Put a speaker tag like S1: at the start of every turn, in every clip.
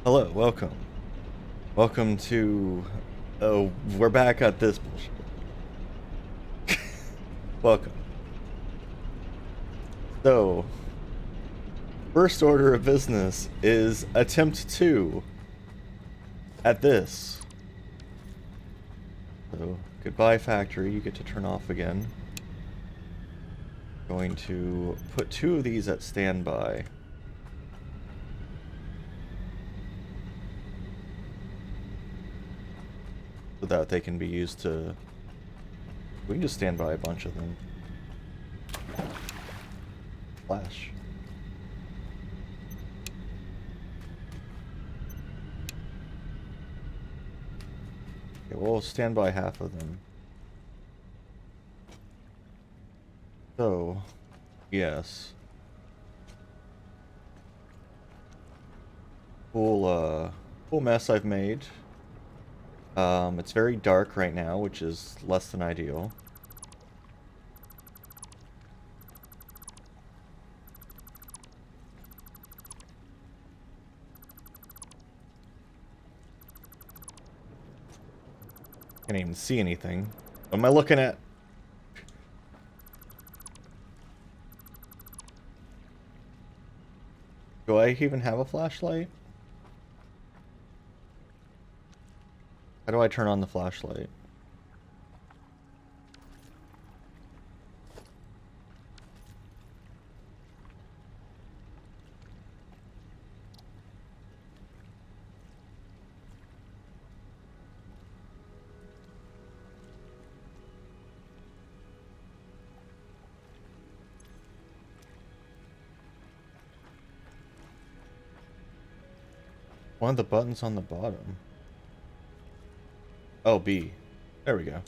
S1: Hello, welcome. Welcome to... Oh, we're back at this bullshit. Welcome. So, first order of business is attempt 2 at this. So, goodbye factory, you get to turn off again. Going to put 2 of these at standby. So that they can be used to... We can just stand by a bunch of them. Flash. Okay, we'll stand by half of them. So, yes. Cool mess I've made. It's very dark right now, which is less than ideal. Can't even see anything. What am I looking at? Do I even have a flashlight? How do I turn on the flashlight? One of the buttons on the bottom. Oh, B. There we go.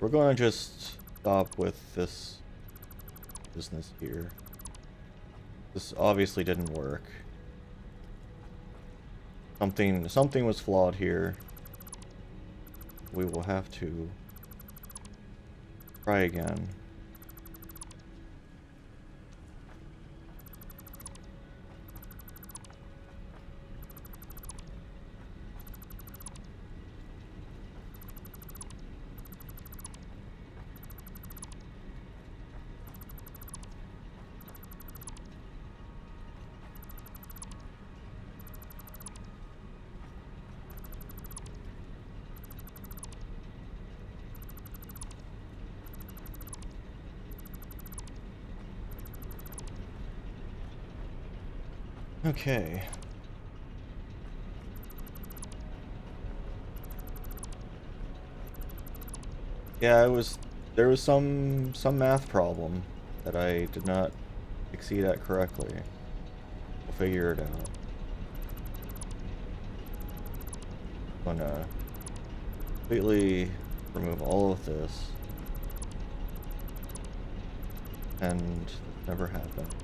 S1: We're going to just stop with this business here. This obviously didn't work. Something was flawed here. We will have to try again. Okay. Yeah, there was some math problem that I did not succeed at correctly. We'll figure it out. I'm gonna completely remove all of this. And this never happened.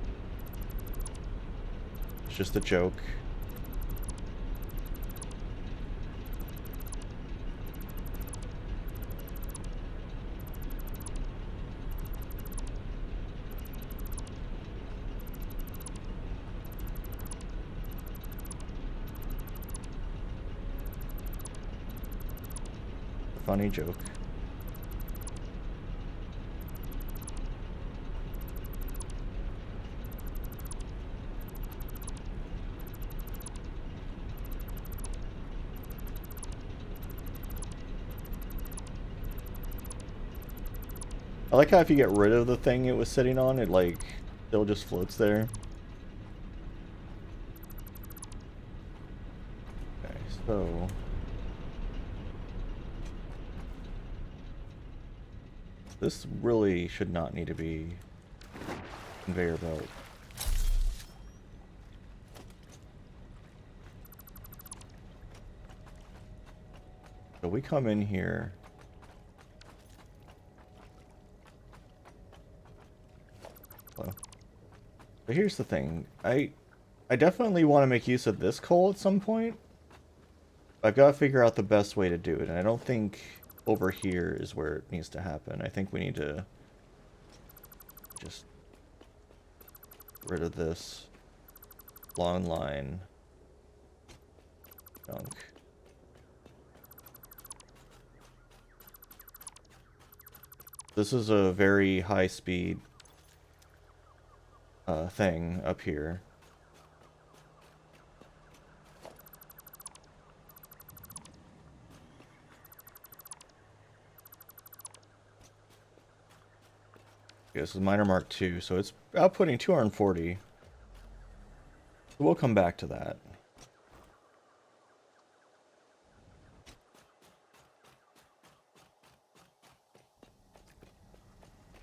S1: It's just a joke. A funny joke. I like how if you get rid of the thing it was sitting on, it like still just floats there. Okay, so this really should not need to be conveyor belt. So we come in here. Hello. But here's the thing. I definitely want to make use of this coal at some point. I've got to figure out the best way to do it, and I don't think over here is where it needs to happen. I think we need to just get rid of this long line junk. This is a very high speed thing up here. Okay, this is minor mark 2, so it's outputting 240. So we'll come back to that.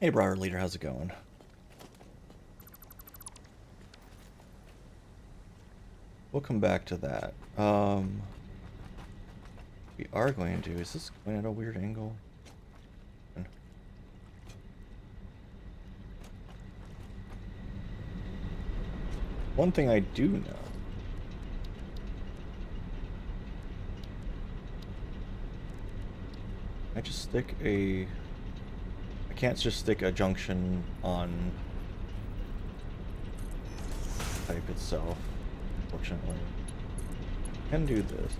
S1: Hey, Briar Leader, how's it going? We'll come back to that. We are going to... Is this going at a weird angle? One thing I do know. I just stick a... I can't just stick a junction on pipe itself, fortunately. I can do this.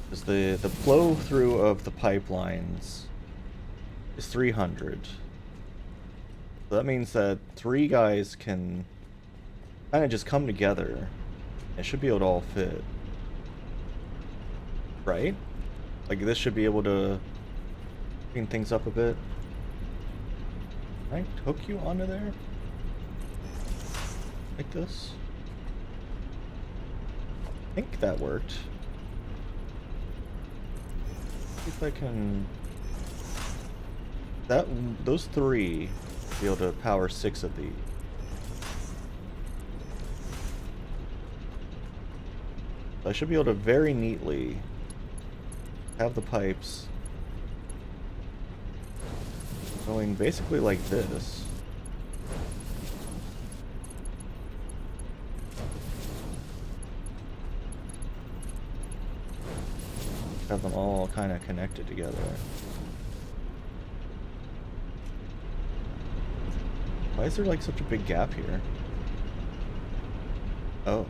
S1: Because the flow through of the pipelines is 300. So that means that 3 guys can kind of just come together. It should be able to all fit. Right? Like this should be able to clean things up a bit. Can I hook you onto there? Like this? I think that worked. See if I can... Those 3 be able to power 6 of these. So I should be able to very neatly have the pipes going basically like this. Have them all kind of connected together. Why is there like such a big gap here? Oh.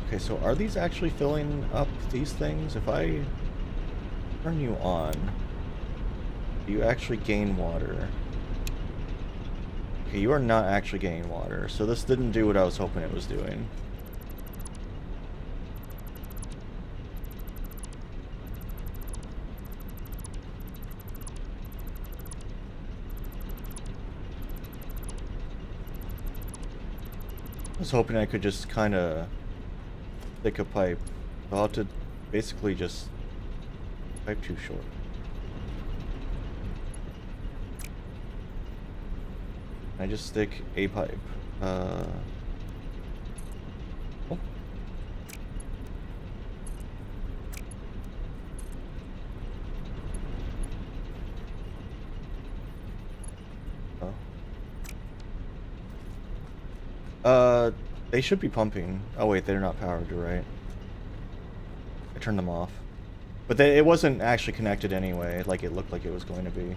S1: Okay, so are these actually filling up these things? If I turn you on, do you actually gain water? Okay, you are not actually gaining water, so this didn't do what I was hoping it was doing. I was hoping I could just kind of stick a pipe. I'll have to basically just pipe too short. I just stick a pipe. Oh. They should be pumping. Oh wait, they're not powered, you're right. I turned them off. But it wasn't actually connected anyway, like it looked like it was going to be.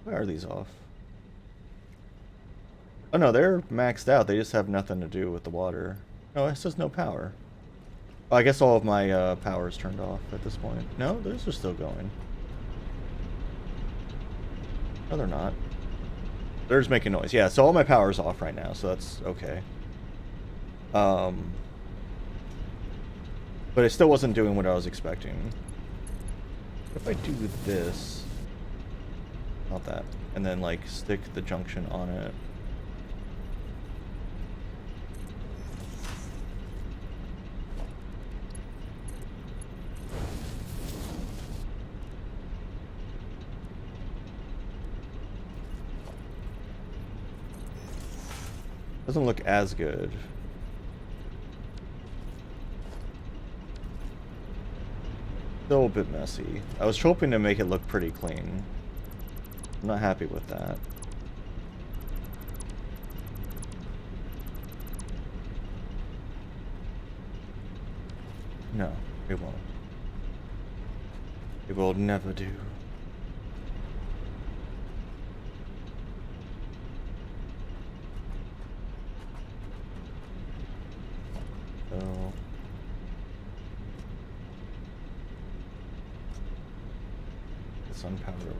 S1: Why are these off? Oh no, they're maxed out. They just have nothing to do with the water. No, it says no power. Oh, I guess all of my power is turned off at this point. No, those are still going. No, they're not. They're just making noise. Yeah, so all my power is off right now, so that's okay. But it still wasn't doing what I was expecting. What if I do this? Not that. And then, like, stick the junction on it. Doesn't look as good. Still a bit messy. I was hoping to make it look pretty clean. I'm not happy with that. No, it won't. It will never do. So... It's unpowered.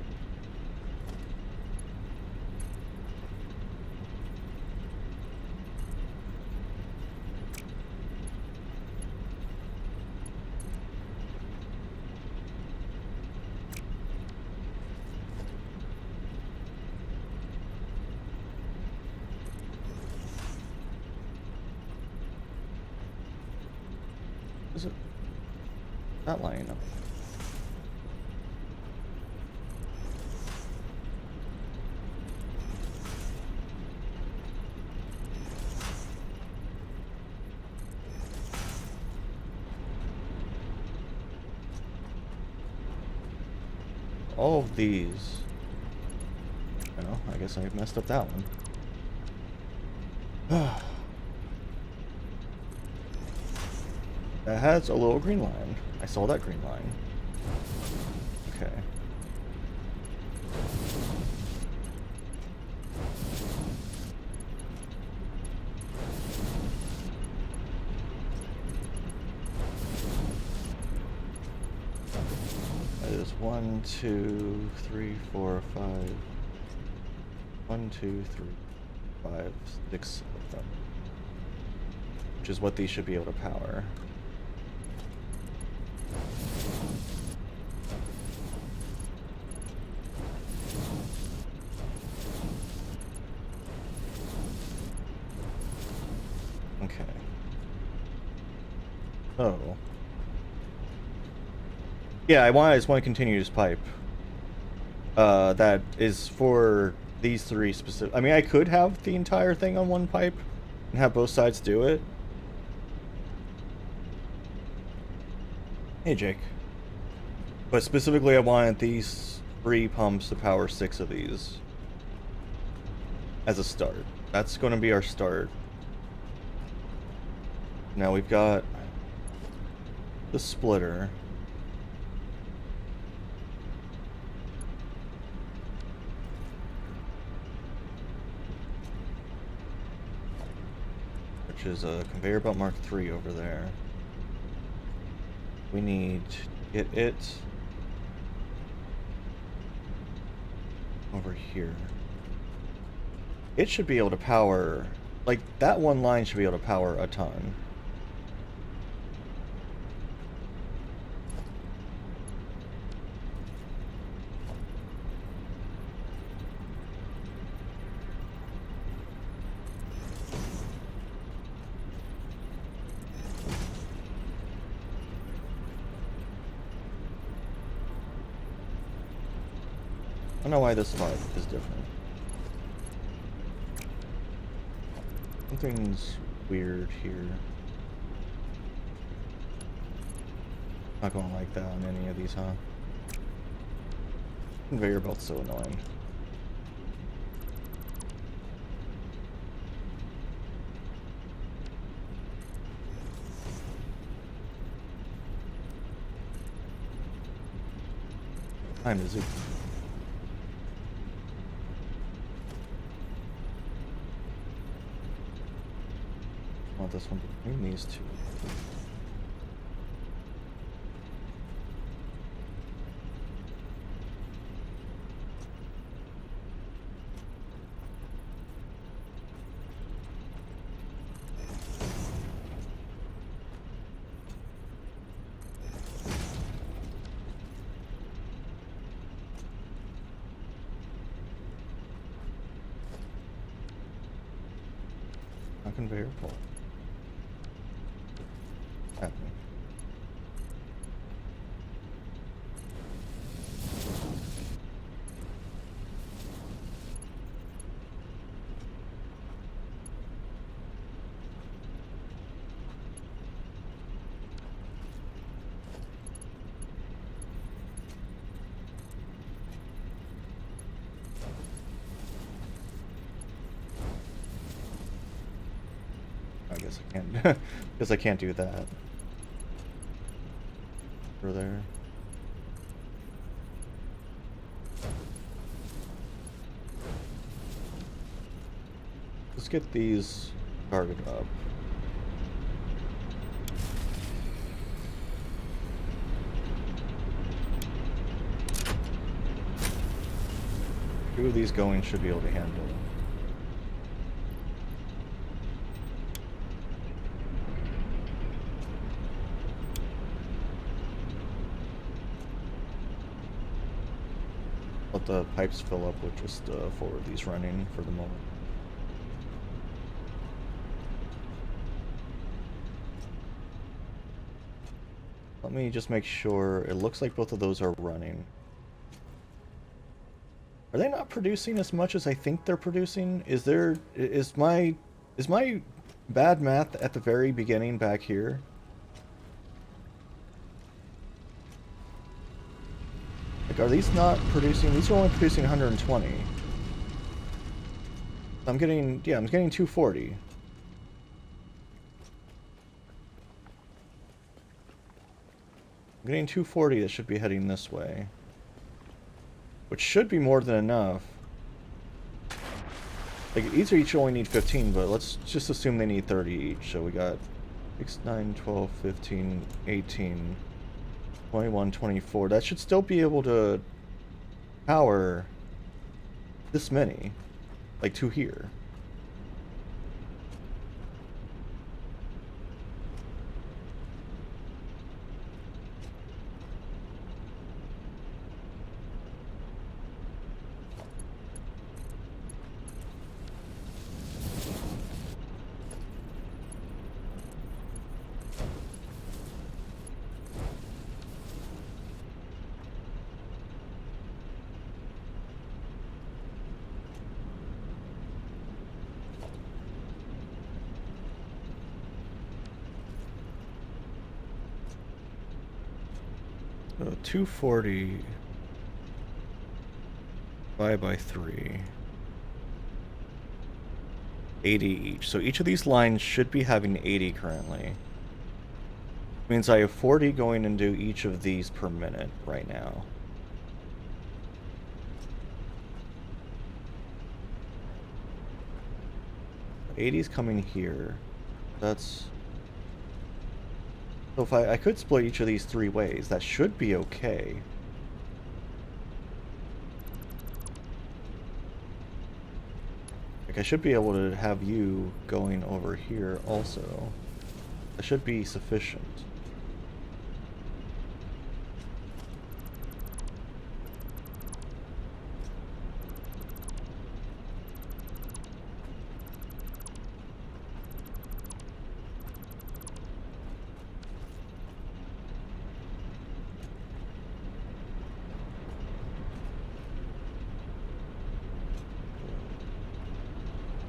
S1: Is it not lining up? All of these. Well, I guess I messed up that one. That has a little green line. I saw that green line. Okay. That is 1, 2, 3, 4, 5. 1, 2, 3, 5, 6 of them. Which is what these should be able to power. Okay. Oh. Yeah, I just want to continue this pipe. That is for these three specific. I mean, I could have the entire thing on one pipe and have both sides do it. Hey, Jake. But specifically, I wanted these 3 pumps to power 6 of these as a start. That's going to be our start. Now we've got the splitter. Which is a conveyor belt Mark III over there. We need to get it over here. It should be able to power, like, that one line should be able to power a ton. I don't know why this part is different. Something's weird here. Not going like that on any of these, huh? Conveyor belt's so annoying. Time to zoom. I want this one between these two. A conveyor pull. Happening. guess I can't. Because I can't do that. Over there. Let's get these guarded up. Two of these going should be able to handle it. Let the pipes fill up with just 4 of these running for the moment. Let me just make sure. It looks like both of those are running. Are they not producing as much as I think they're producing? Is my bad math at the very beginning back here? Like, are these not producing? These are only producing 120. I'm getting 240. I'm getting 240 that should be heading this way. Which should be more than enough. Like, these each only need 15, but let's just assume they need 30 each. So we got 6, 9, 12, 15, 18, 21, 24. That should still be able to power this many. Like, to here. So 240 divided by 3. 80 each. So each of these lines should be having 80 currently. Means I have 40 going into each of these per minute right now. 80's coming here. That's... So if I could split each of these 3 ways, that should be okay. Like, I should be able to have you going over here also. That should be sufficient.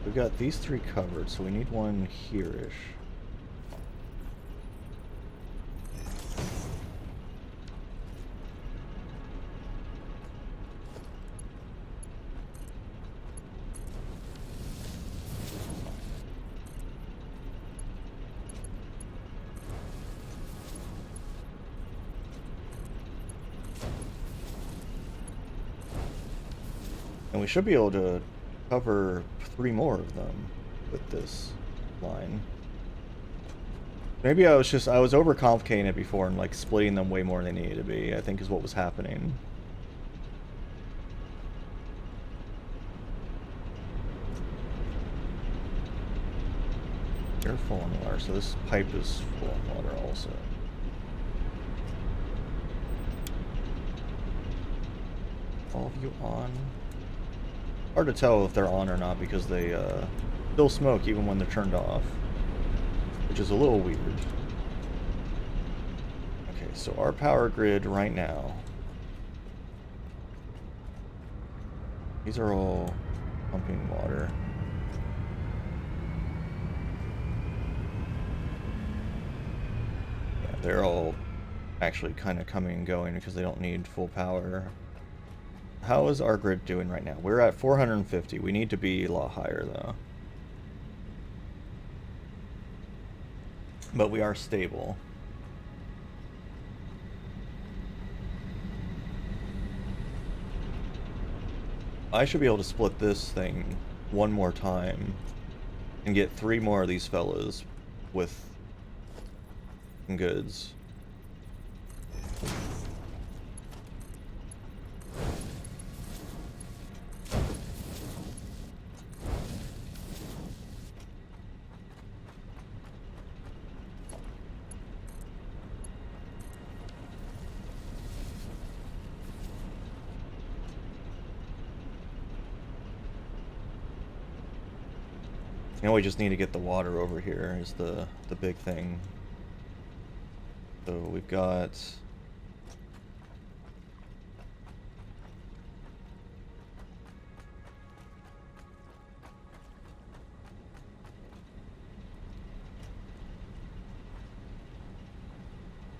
S1: We've got these 3 covered, so we need one here-ish. And we should be able to cover 3 more of them with this line. Maybe I was overcomplicating it before and like splitting them way more than they needed to be, I think is what was happening. You're full on water, so this pipe is full on water also. All of you on? Hard to tell if they're on or not because they still smoke even when they're turned off, which is a little weird. Okay, so our power grid right now, these are all pumping water. Yeah, they're all actually kind of coming and going because they don't need full power. How is our grid doing right now? We're at 450. We need to be a lot higher, though. but we are stable. I should be able to split this thing one more time and get 3 more of these fellas with goods. Now we just need to get the water over here is the big thing. So we've got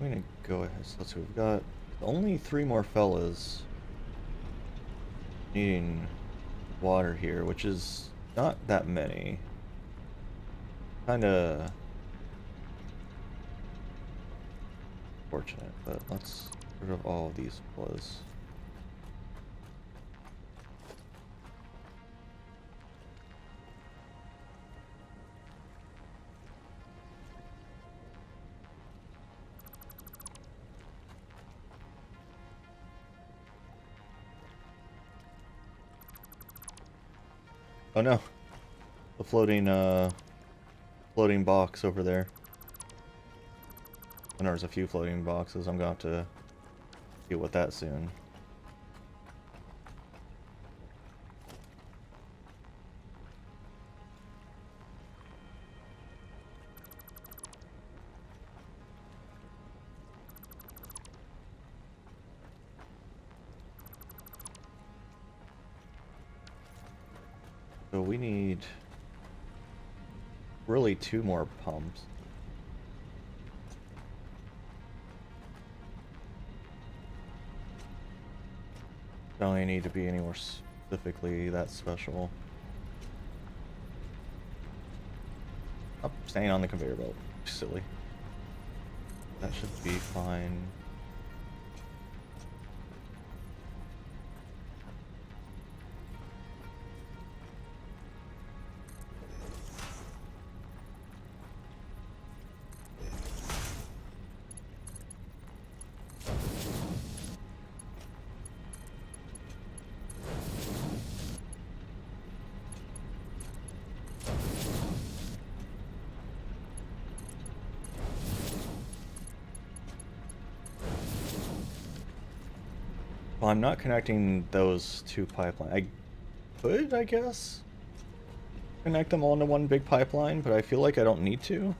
S1: I'm gonna go ahead. So let's see, we've got only 3 more fellas needing water here, which is not that many. Kinda fortunate, but let's get rid of all of these fellas. Oh no, the floating box over there. And there's a few floating boxes. I'm going to have to deal with that soon. So we need really 2 more pumps. Don't really need to be anywhere specifically that special. Oh, staying on the conveyor belt. Silly. That should be fine. Well, I'm not connecting those 2 pipelines. I could, I guess, connect them all into one big pipeline, but I feel like I don't need to.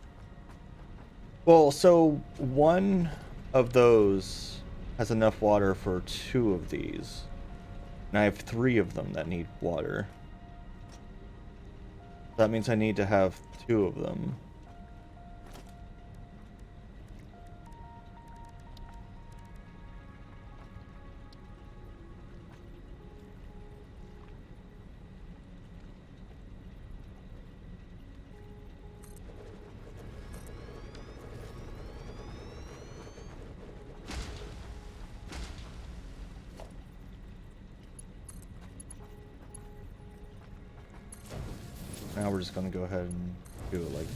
S1: Well, so 1 of those has enough water for 2 of these. And I have 3 of them that need water. That means I need to have 2 of them. Now we're just going to go ahead and do it like...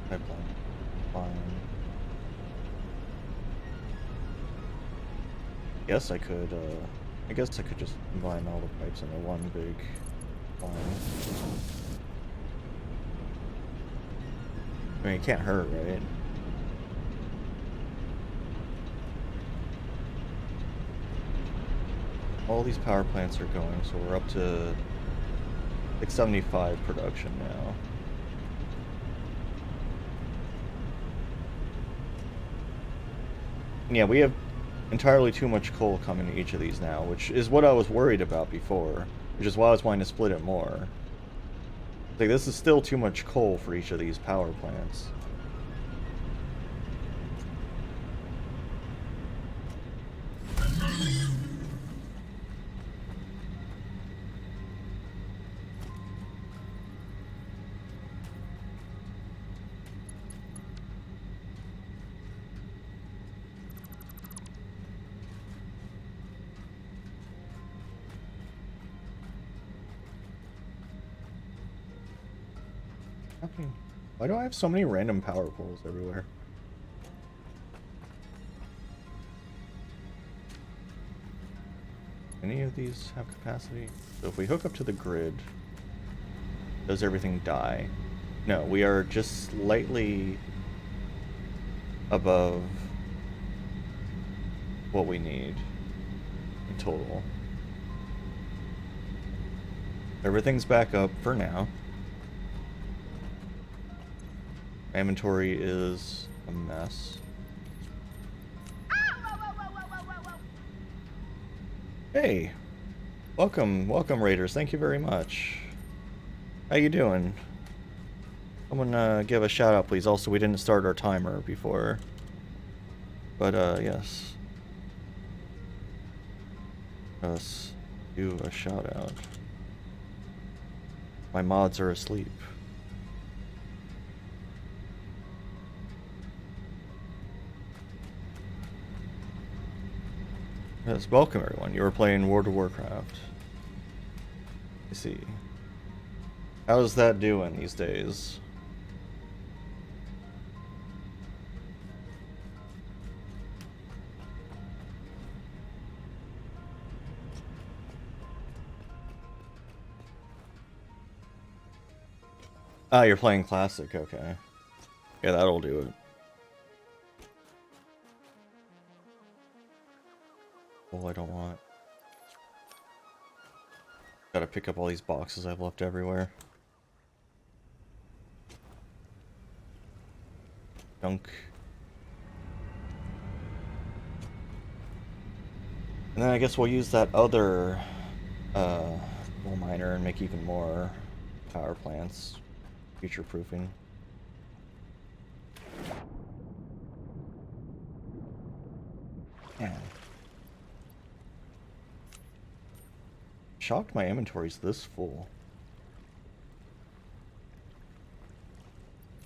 S1: pipeline. Fine. Guess I could, I guess I could just combine all the pipes into one big line. I mean, it can't hurt, right? All these power plants are going, so we're up to 675 production now. Yeah, we have entirely too much coal coming to each of these now, which is what I was worried about before, which is why I was wanting to split it more. Like, this is still too much coal for each of these power plants. Why do I have so many random power poles everywhere? Any of these have capacity? So if we hook up to the grid, does everything die? No, we are just slightly above what we need in total. Everything's back up for now. My inventory is a mess. Hey! Welcome, Raiders. Thank you very much. How you doing? I'm gonna give a shout out, please. Also, we didn't start our timer before. But, yes. Let's do a shout out. My mods are asleep. Yes, welcome everyone. You were playing World of Warcraft. I see. How's that doing these days? Ah, you're playing Classic, okay. Yeah, that'll do it. Oh, I don't want. Gotta pick up all these boxes I've left everywhere. Junk. And then I guess we'll use that other coal miner and make even more power plants. Future proofing. Man. Shocked my inventory's this full.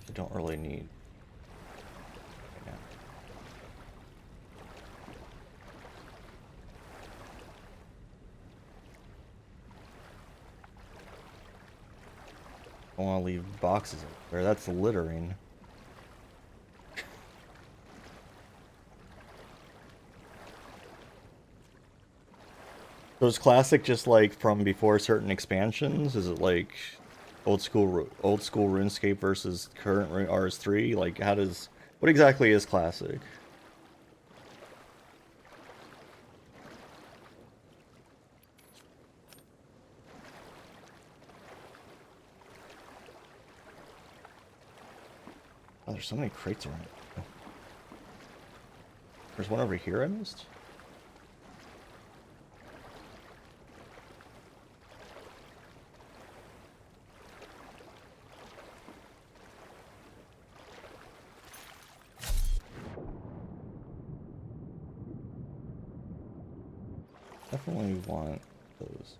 S1: I don't really need. Yeah. I don't want to leave boxes up there. That's littering. So is Classic just like from before certain expansions? Is it like old school RuneScape versus current RS3? Like, what exactly is Classic? Oh, there's so many crates around. There's one over here I missed. Definitely want those.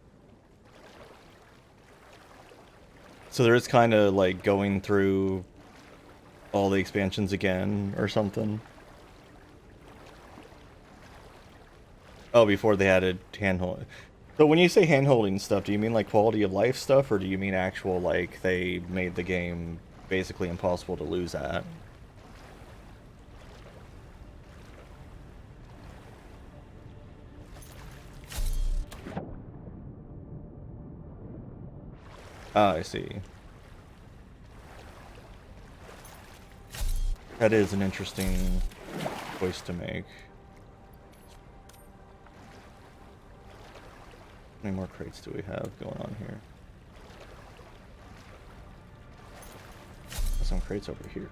S1: So there is kind of like going through all the expansions again or something. Oh, before they added handhold. So when you say hand-holding stuff, do you mean like quality of life stuff, or do you mean actual like they made the game basically impossible to lose at? Ah, I see. That is an interesting choice to make. How many more crates do we have going on here? There's some crates over here.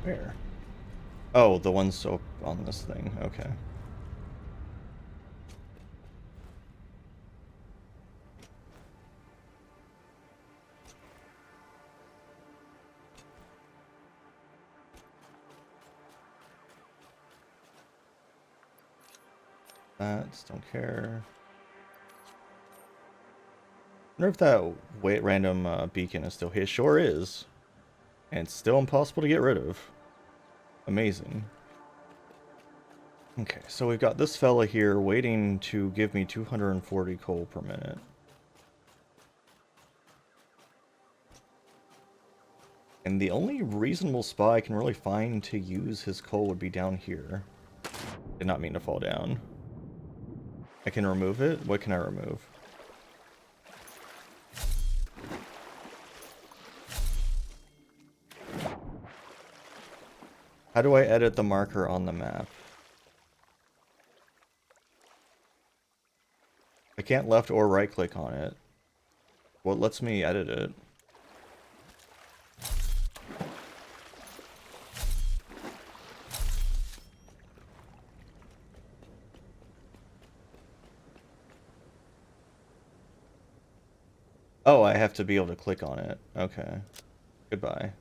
S1: Where? Oh, the ones up on this thing. Okay. Don't care. I wonder if that random beacon is still here. It sure is. And it's still impossible to get rid of. Amazing. Okay, so we've got this fella here waiting to give me 240 coal per minute. And the only reasonable spot I can really find to use his coal would be down here. Did not mean to fall down. I can remove it? What can I remove? How do I edit the marker on the map? I can't left or right click on it. What lets me edit it? Oh, I have to be able to click on it. Okay. Goodbye.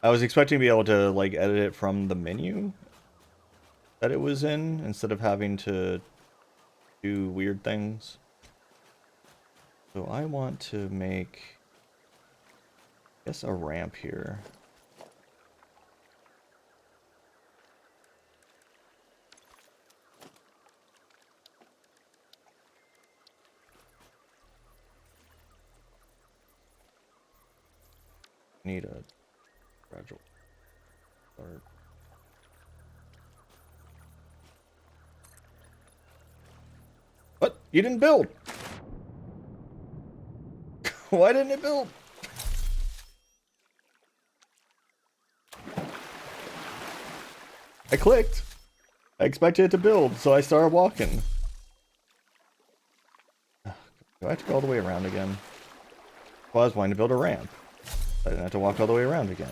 S1: I was expecting to be able to, like, edit it from the menu that it was in, instead of having to do weird things. So I want to make, I guess, a ramp here. Need a gradual start. What? You didn't build! Why didn't it build? I clicked. I expected it to build, so I started walking. Do I have to go all the way around again? Well, I was wanting to build a ramp. I didn't have to walk all the way around again.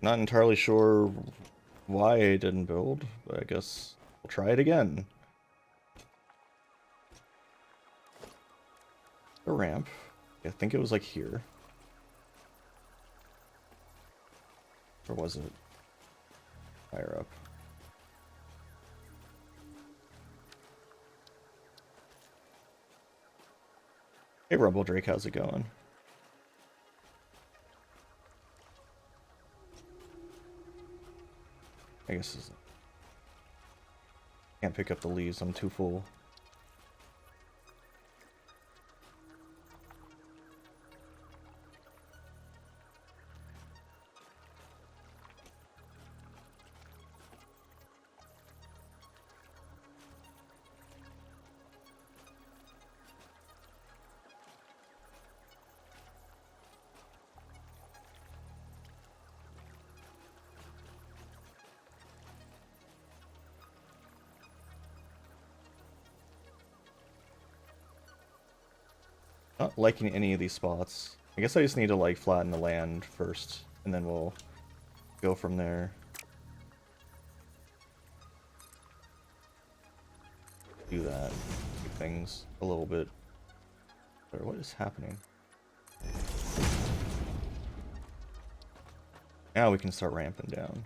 S1: Not entirely sure why I didn't build, but I guess we'll try it again. A ramp. I think it was like here. Or was it? Higher up. Hey Rumble Drake, how's it going? I guess this is... Can't pick up the leaves, I'm too full. Not liking any of these spots. I guess I just need to like flatten the land first, and then we'll go from there. Do that. Keep things a little bit better. What is happening? Now we can start ramping down.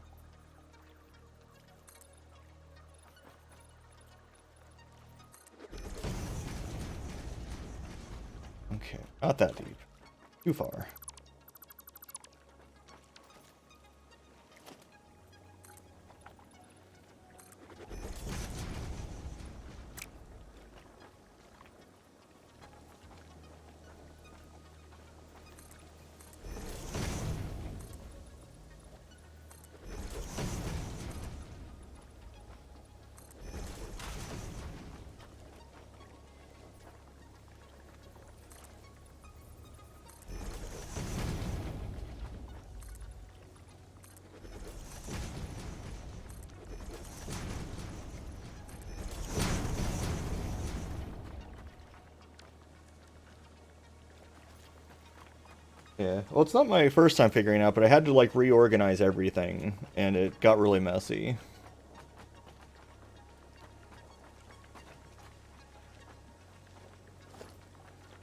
S1: Okay, not that deep. Too far. Yeah, well, it's not my first time figuring out, but I had to, like, reorganize everything, and it got really messy.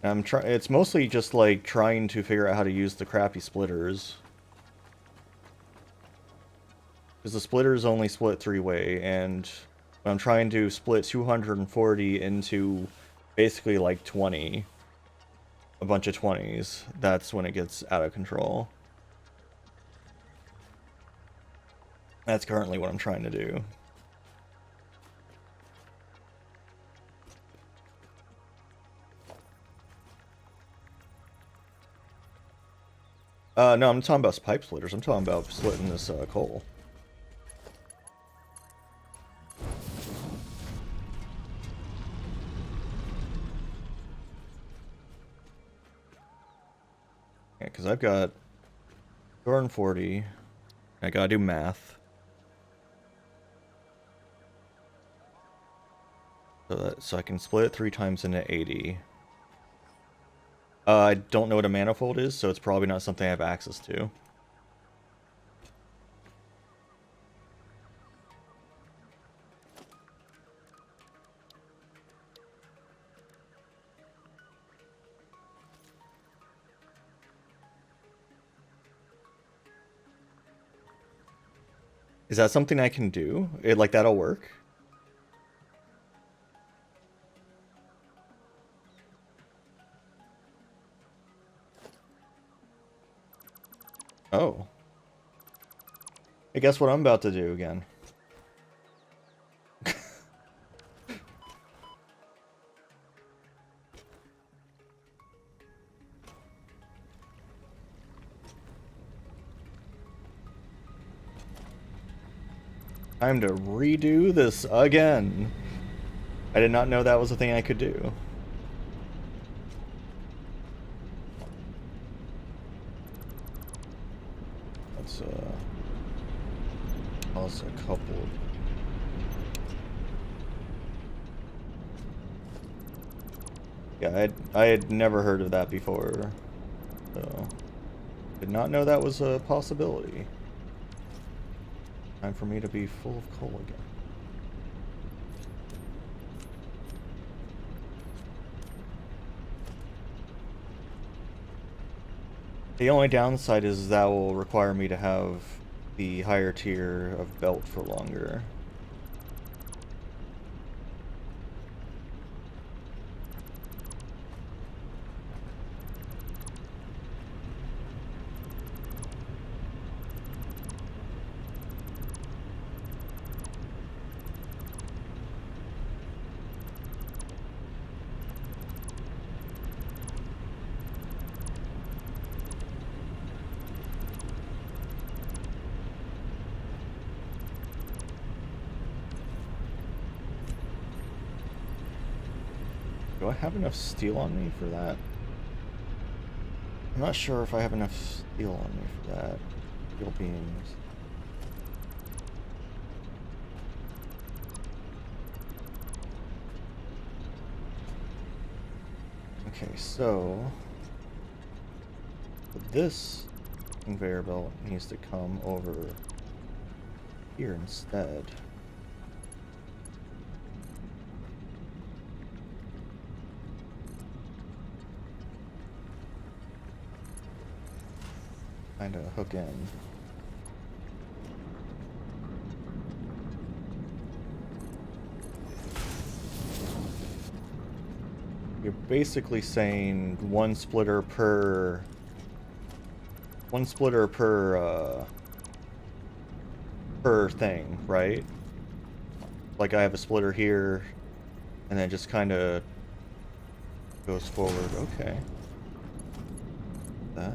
S1: It's mostly just, like, trying to figure out how to use the crappy splitters. Because the splitters only split three-way, and when I'm trying to split 240 into basically, like, 20, a bunch of 20s, that's when it gets out of control. That's currently what I'm trying to do. No, I'm talking about pipe splitters. I'm talking about splitting this coal. Yeah, because I've got 240. I gotta do math. So I can split it 3 times into 80. I don't know what a manifold is, so it's probably not something I have access to. Is that something I can do? Like, that'll work? Oh. Hey, guess what I'm about to do again? Time to redo this again. I did not know that was a thing I could do. Let's pause a couple. Yeah, I had never heard of that before, so did not know that was a possibility. Time for me to be full of coal again. The only downside is that will require me to have the higher tier of belt for longer. Do I have enough steel on me for that? I'm not sure if I have enough steel on me for that. Steel beams. Okay, so this conveyor belt needs to come over here instead. Kind of hook in. You're basically saying one splitter per per thing, right? Like I have a splitter here, and then it just kind of goes forward. Okay. That.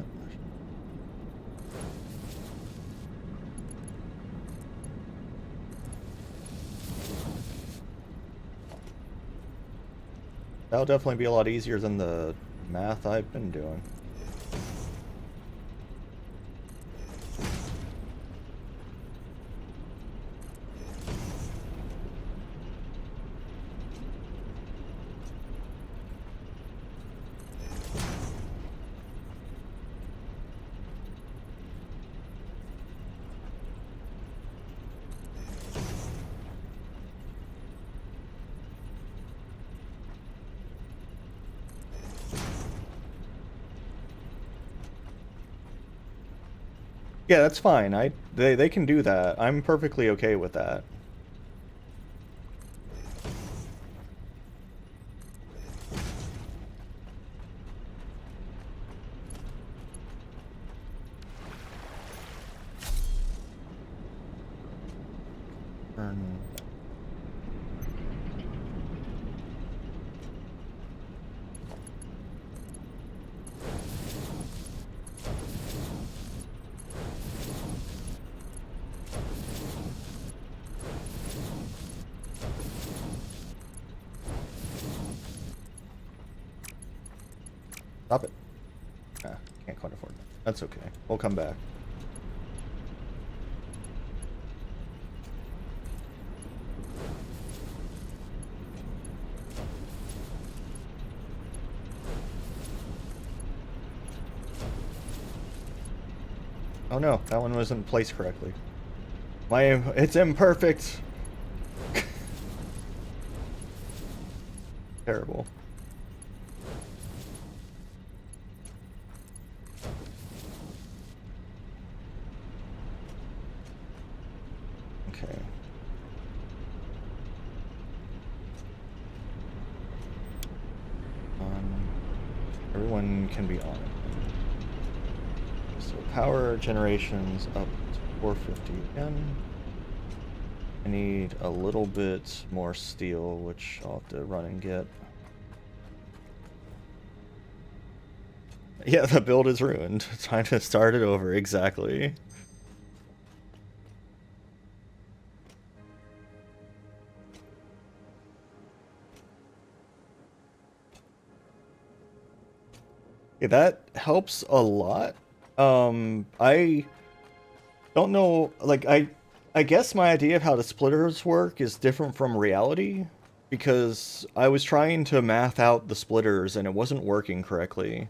S1: That'll definitely be a lot easier than the math I've been doing. Yeah, that's fine. They can do that. I'm perfectly okay with that. Turn. Stop it. Ah, can't quite afford that. That's okay. We'll come back. Oh no, that one wasn't placed correctly. It's imperfect. Terrible. Okay. Everyone can be on it. So power generation's up to 450 again. I need a little bit more steel, which I'll have to run and get. Yeah, the build is ruined. Time to start it over, exactly. Yeah, that helps a lot. I don't know, like, I guess my idea of how the splitters work is different from reality, because I was trying to math out the splitters and it wasn't working correctly.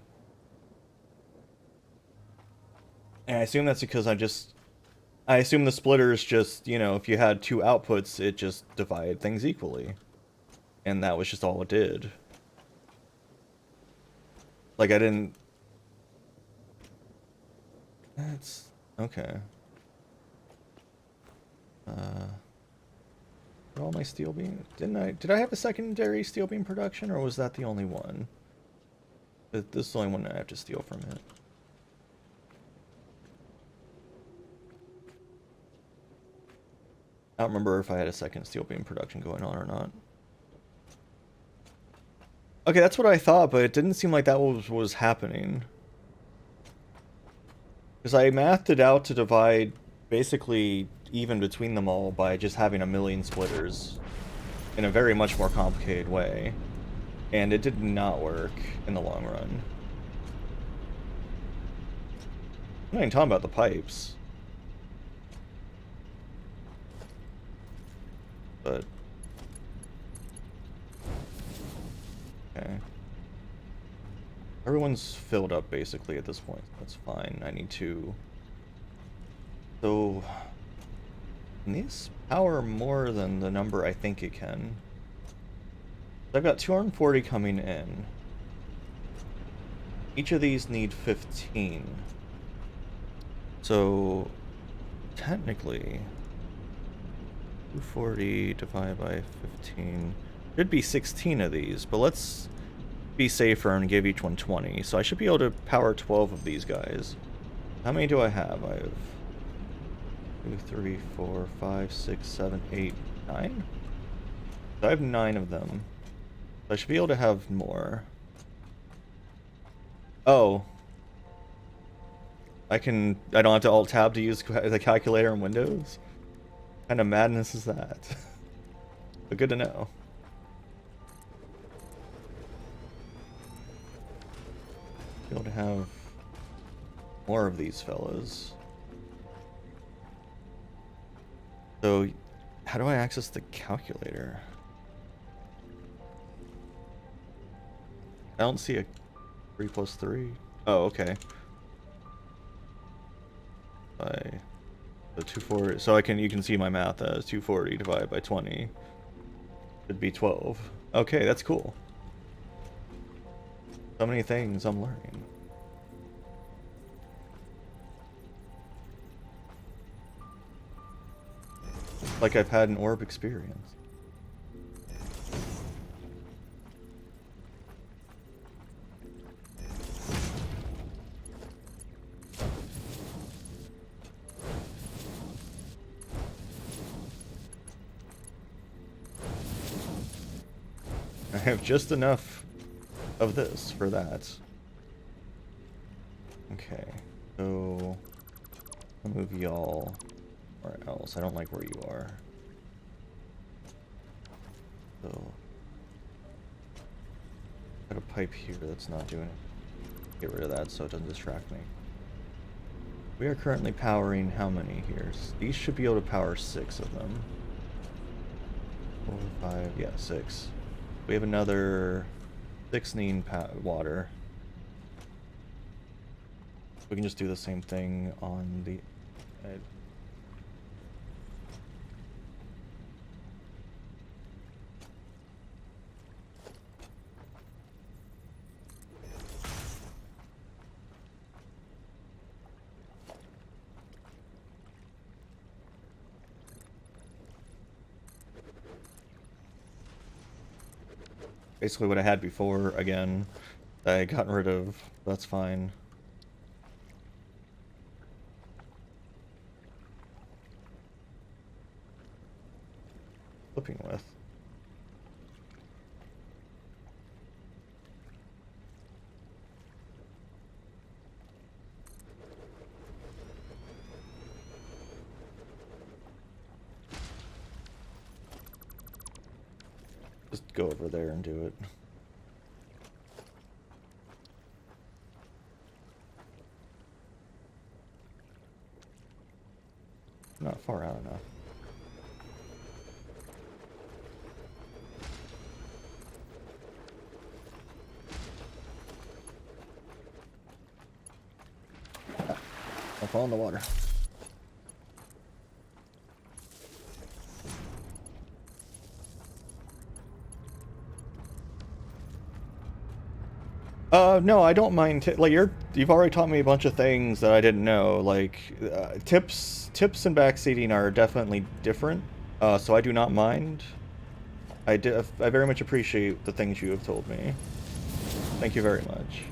S1: And I assume that's because I assume the splitters just, you know, if you had two outputs, it just divided things equally. And that was just all it did. Like, I didn't... That's... Okay. All my steel beam... Did I have a secondary steel beam production, or was that the only one? This is the only one I have to steal from it. I don't remember if I had a second steel beam production going on or not. Okay, that's what I thought, but it didn't seem like that was happening. Because I mathed it out to divide basically even between them all by just having a million splitters in a very much more complicated way. And it did not work in the long run. I'm not even talking about the pipes. But... Okay. Everyone's filled up basically at this point. That's fine. I need to... So... Can these power more than the number I think it can? I've got 240 coming in. Each of these need 15. So... Technically... 240 divided by 15... Should be 16 of these, but let's be safer and give each one 20. So I should be able to power 12 of these guys. How many do I have? I have 2, 3, 4, 5, 6, 7, 8, 9? So I have 9 of them. So I should be able to have more. Oh. I don't have to alt-tab to use the calculator in Windows? What kind of madness is that? But good to know. Be able to have more of these fellas. So, how do I access the calculator? I don't see a 3 plus 3. Oh, okay. By the 240. So you can see my math as 240 divided by 20 should be 12. Okay, that's cool. So many things I'm learning. Like I've had an orb experience. I have just enough of this for that. Okay, so I'll move y'all somewhere else. I don't like where you are. So got a pipe here that's not doing it. Get rid of that so it doesn't distract me. We are currently powering how many here? These should be able to power 6 of them. 4, 5, yeah, 6. We have another 6 need water. We can just do the same thing on the... Basically what I had before, again, that I got rid of. That's fine. Flipping with. Just go over there and do it. Not far out enough. I'll fall in the water. No, I don't mind. Like you've already taught me a bunch of things that I didn't know. Like tips and backseating are definitely different. So I do not mind. I very much appreciate the things you have told me. Thank you very much.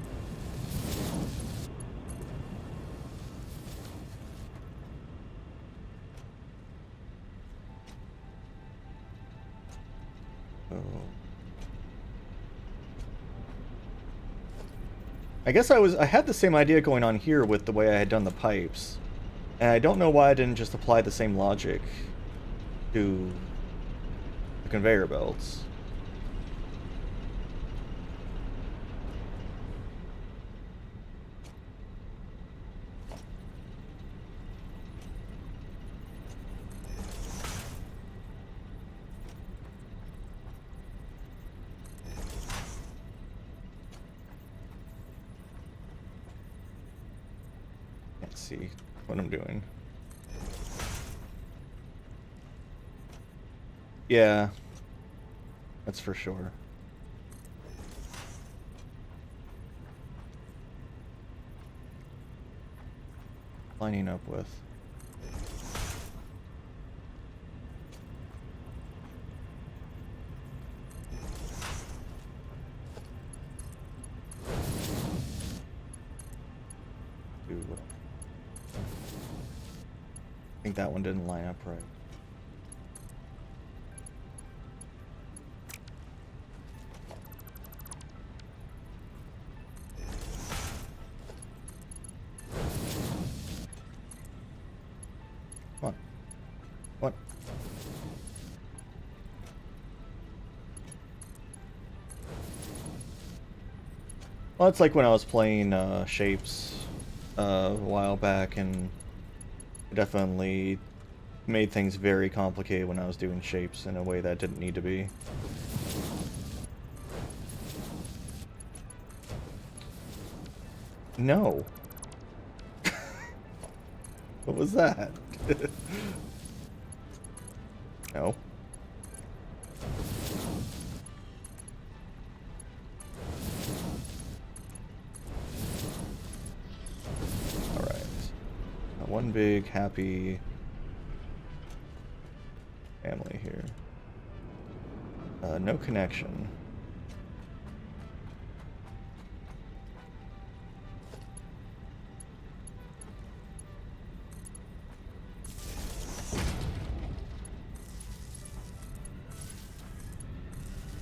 S1: Oh. I guess I had the same idea going on here with the way I had done the pipes. And I don't know why I didn't just apply the same logic to the conveyor belts. Can't see what I'm doing. Yeah, that's for sure. Lining up with. I think that one didn't line up right. What? What? Well, it's like when I was playing Shapes a while back, and it definitely made things very complicated when I was doing Shapes in a way that didn't need to be. No. What was that? No. Alright. One big, happy... family here. No connection.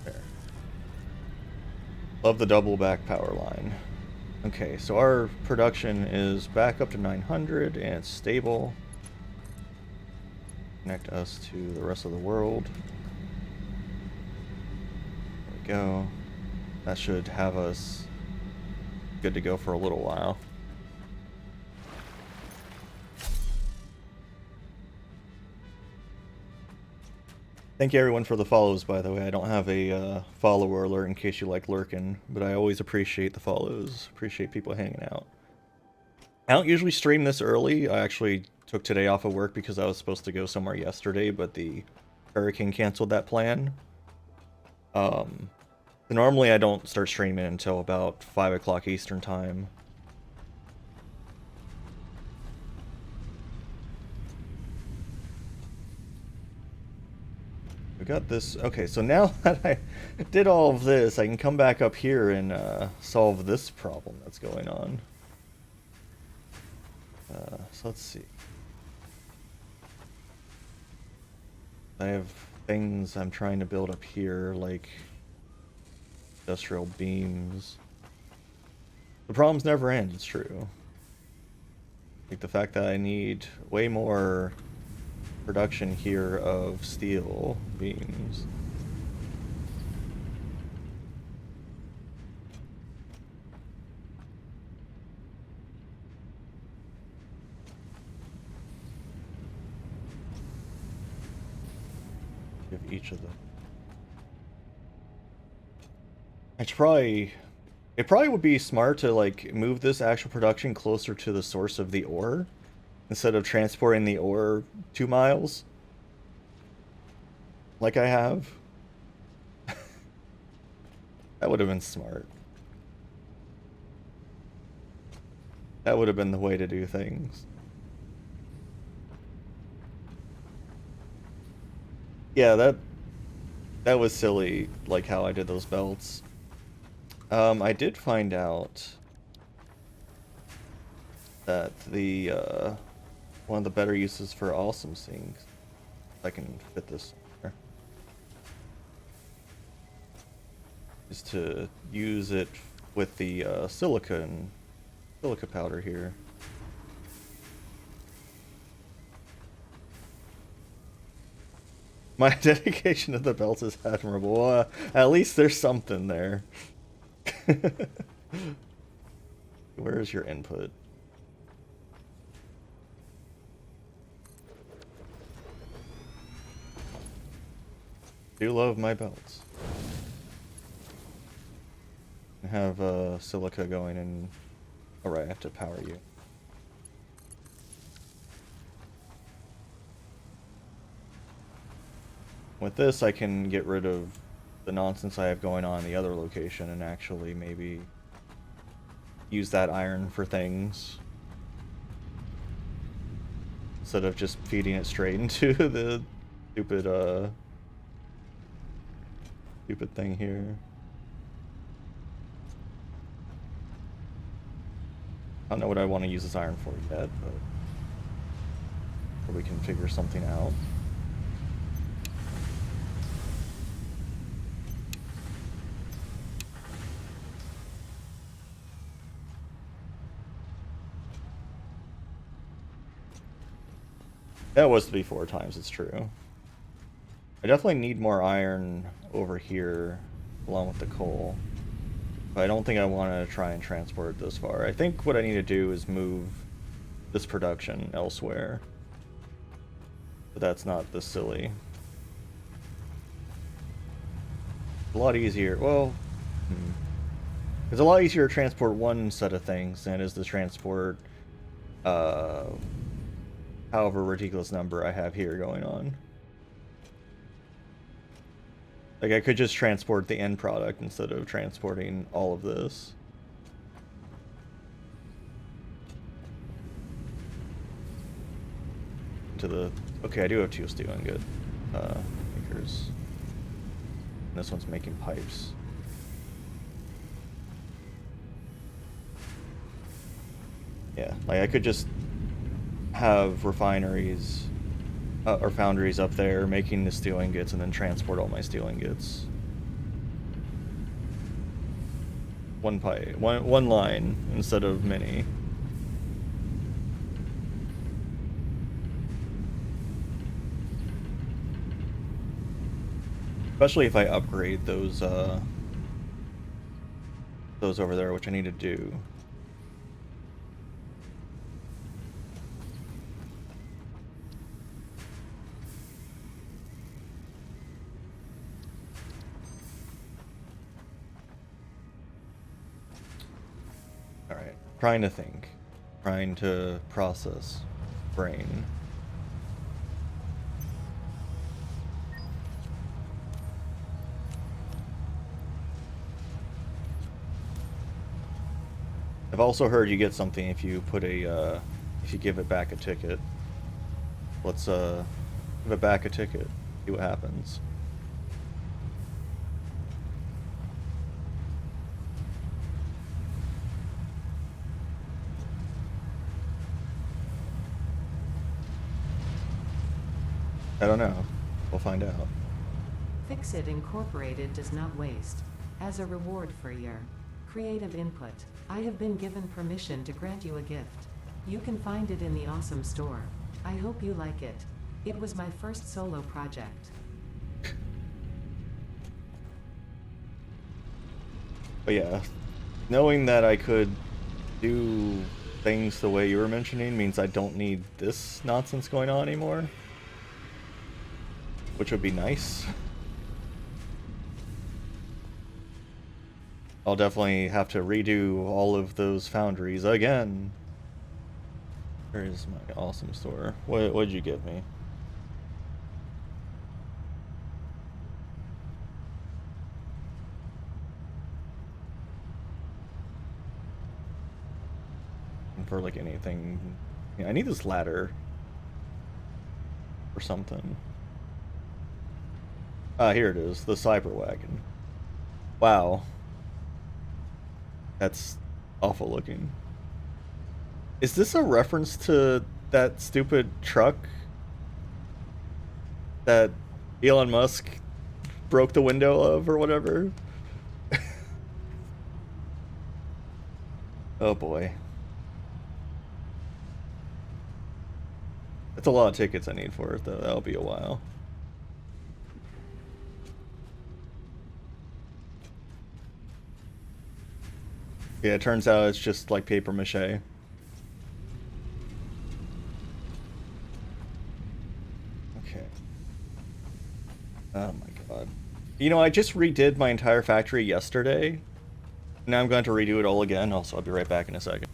S1: There. Love the double back power line. Okay, so our production is back up to 900 and it's stable. Connect us to the rest of the world. There we go. That should have us good to go for a little while. Thank you everyone for the follows, by the way. I don't have a follower alert in case you like lurking, but I always appreciate the follows. Appreciate people hanging out. I don't usually stream this early. I actually took today off of work because I was supposed to go somewhere yesterday, but the hurricane canceled that plan. Normally I don't start streaming until about 5 o'clock Eastern time. We got this. Okay, so now that I did all of this, I can come back up here and solve this problem that's going on. So let's see. I have things I'm trying to build up here, like industrial beams. The problems never end, it's true. Like the fact that I need way more production here of steel beams. Give each of them. It probably would be smart to like move this actual production closer to the source of the ore instead of transporting the ore 2 miles like I have. That would have been smart. That would have been the way to do things. Yeah, that was silly, like how I did those belts. I did find out that the one of the better uses for awesome things, if I can fit this somewhere, is to use it with the silica powder here. My dedication to the belts is admirable. At least there's something there. Where is your input? Do love my belts. I have silica going in. Alright, I have to power you. With this, I can get rid of the nonsense I have going on in the other location and actually maybe use that iron for things instead of just feeding it straight into the stupid thing here. I don't know what I want to use this iron for yet, but we can figure something out. That was to be 4 times, it's true. I definitely need more iron over here along with the coal. But I don't think I want to try and transport it this far. I think what I need to do is move this production elsewhere. But that's not this silly. A lot easier. Well, it's a lot easier to transport one set of things than it is to transport however ridiculous number I have here going on. Like, I could just transport the end product instead of transporting all of this. To the... Okay, I do have 2 steel, I'm good. makers. And this one's making pipes. Yeah, like I could just have refineries or foundries up there making the steel ingots and then transport all my steel ingots. One pipe, one line instead of many. Especially if I upgrade those over there, which I need to do. Alright, trying to think. Trying to process. Brain. I've also heard you get something if you put a, if you give it back a ticket. Let's, give it back a ticket. See what happens. I don't know. We'll find out.
S2: Fixit Incorporated does not waste. As a reward for your creative input, I have been given permission to grant you a gift. You can find it in the awesome store. I hope you like it. It was my first solo project.
S1: But yeah, knowing that I could do things the way you were mentioning means I don't need this nonsense going on anymore. Which would be nice. I'll definitely have to redo all of those foundries again. Where is my awesome store? What'd you give me? And for like anything, yeah, I need this ladder or something. Ah, here it is, the cyber wagon. Wow. That's awful looking. Is this a reference to that stupid truck that Elon Musk broke the window of or whatever? Oh boy. That's a lot of tickets I need for it though. That'll be a while. Yeah, it turns out it's just like paper mache. Okay. Oh my god. You know, I just redid my entire factory yesterday. Now I'm going to redo it all again. Also, I'll be right back in a second.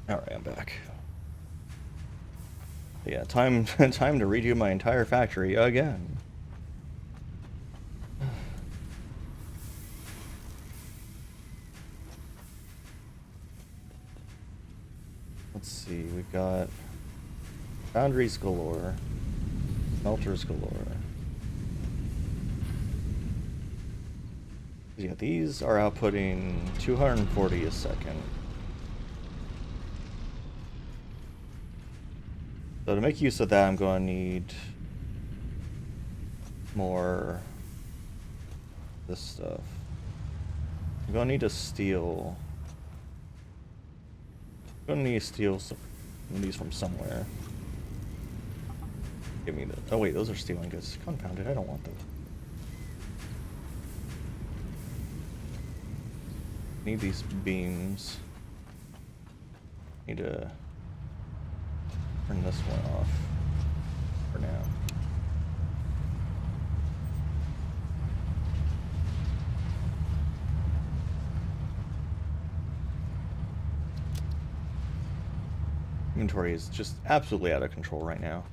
S1: Alright, I'm back. Yeah, time to redo my entire factory again. Let's see, we've got foundries galore, smelters galore. Yeah, these are outputting 240 a second. So to make use of that, I'm going to need more this stuff. I'm going to need a steel. I'm going to need to steal some of these from somewhere. Give me the... Oh wait, those are steel ingots. Confounded, I don't want them. Need these beams. Need to turn this one off for now. inventory is just absolutely out of control right now.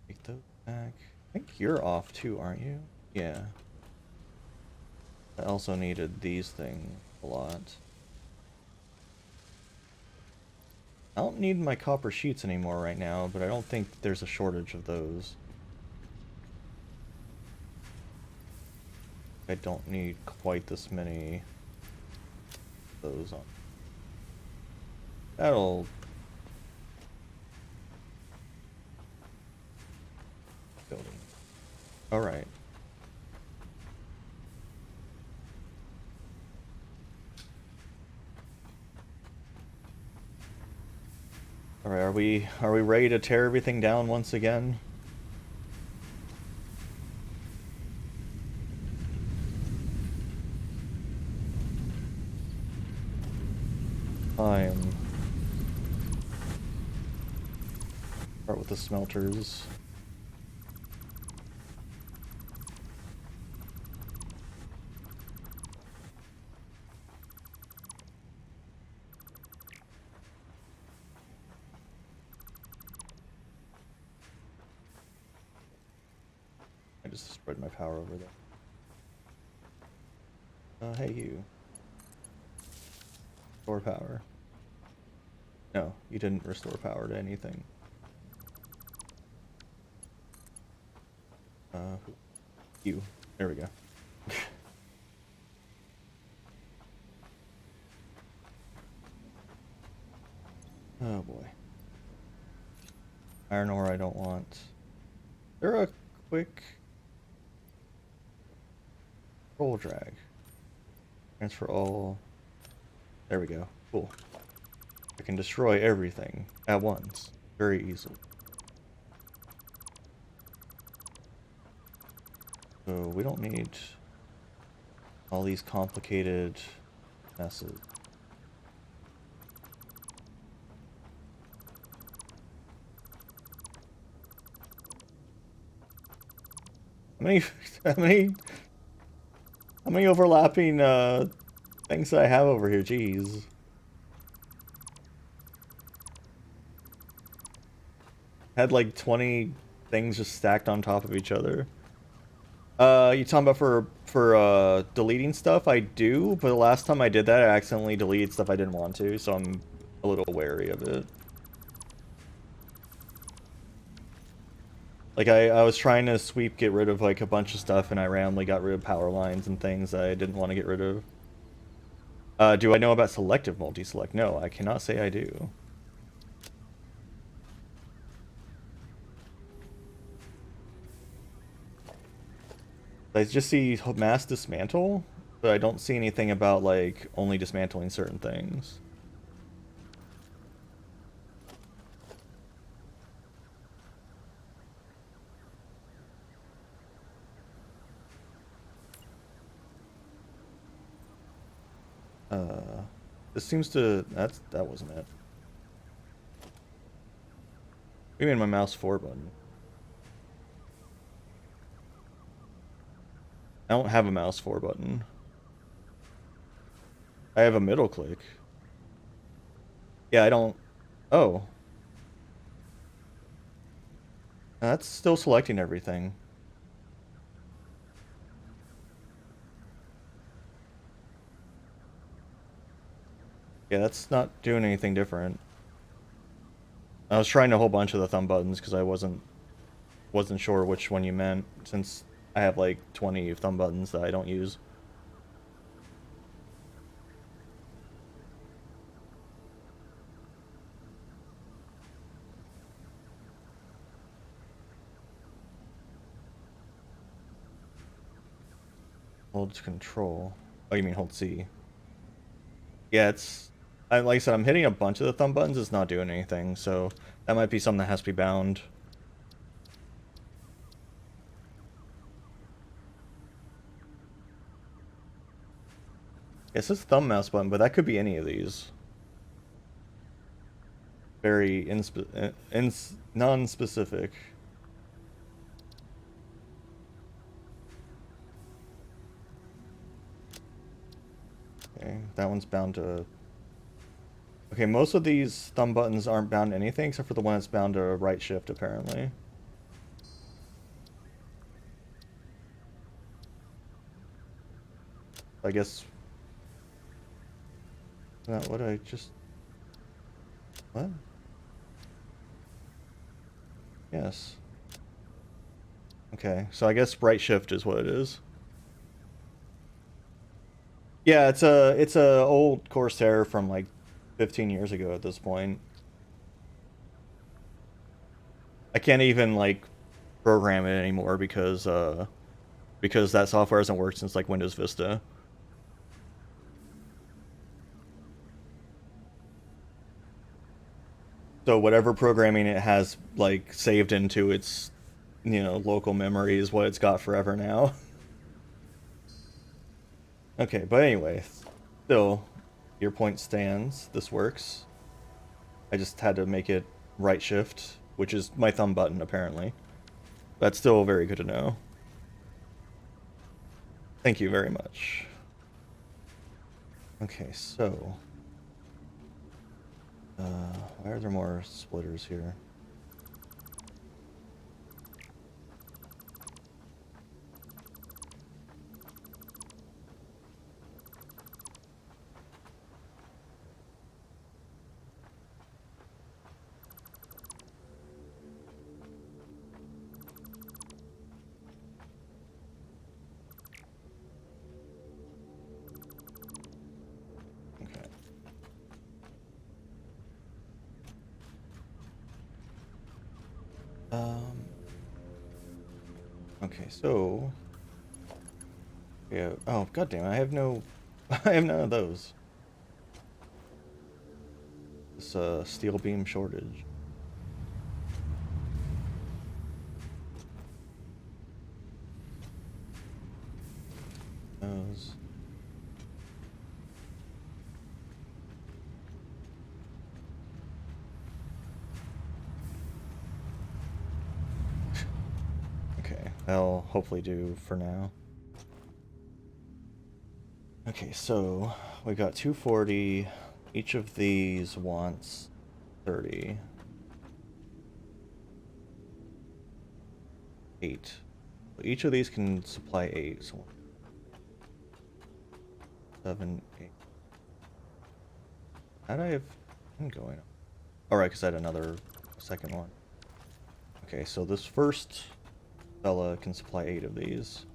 S1: Take those back. I think you're off too, aren't you? Yeah. I also needed these things a lot. I don't need my copper sheets anymore right now, but I don't think there's a shortage of those. I don't need quite this many of those on. That'll... building. Alright. Alright, are we ready to tear everything down once again? Start with the smelters. I just spread my power over there. Hey you. Restore power. No, you didn't restore power to anything. You. There we go. Oh boy. Iron ore I don't want. Is there a quick roll drag? Transfer all. There we go. Cool. I can destroy everything at once. Very easily. So we don't need all these complicated messes. How many overlapping things that I have over here? Jeez. Had like 20 things just stacked on top of each other. You talking about for deleting stuff? I do, but the last time I did that, I accidentally deleted stuff I didn't want to, so I'm a little wary of it. Like, I was trying to get rid of, like, a bunch of stuff, and I randomly got rid of power lines and things that I didn't want to get rid of. Do I know about selective multi-select? No, I cannot say I do. I just see mass dismantle, but I don't see anything about, like, only dismantling certain things. This seems to... that wasn't it. What do you mean my mouse 4 button? I don't have a mouse 4 button. I have a middle click. Yeah, I don't... Oh. That's still selecting everything. Yeah, that's not doing anything different. I was trying a whole bunch of the thumb buttons because I wasn't sure which one you meant, since I have like 20 thumb buttons that I don't use. Hold control. Oh, you mean hold C. Yeah, it's... like I said, I'm hitting a bunch of the thumb buttons, it's not doing anything, so that might be something that has to be bound. It says thumb mouse button, but that could be any of these. Very non-specific. Okay, that one's bound to... Okay, most of these thumb buttons aren't bound to anything except for the one that's bound to right shift, apparently. I guess... Not what I just... What? Yes. Okay, so I guess right shift is what it is. Yeah, it's a old Corsair from like 15 years ago at this point. I can't even like program it anymore because that software hasn't worked since like Windows Vista. So whatever programming it has like saved into its, local memory is what it's got forever now. Okay, but anyway, still, your point stands. This works. I just had to make it right shift, which is my thumb button apparently. That's still very good to know. Thank you very much. Okay, so... why are there more splitters here? Okay. Okay, so... Yeah, oh, goddamn, I have no... I have none of those. This, steel beam shortage. Those... Okay, that'll hopefully do for now. Okay, so we got 240. Each of these wants 30. 8. So each of these can supply 8. So 7, 8. How'd I have been going? Alright, because I had another second one. Okay, so this first fella can supply 8 of these.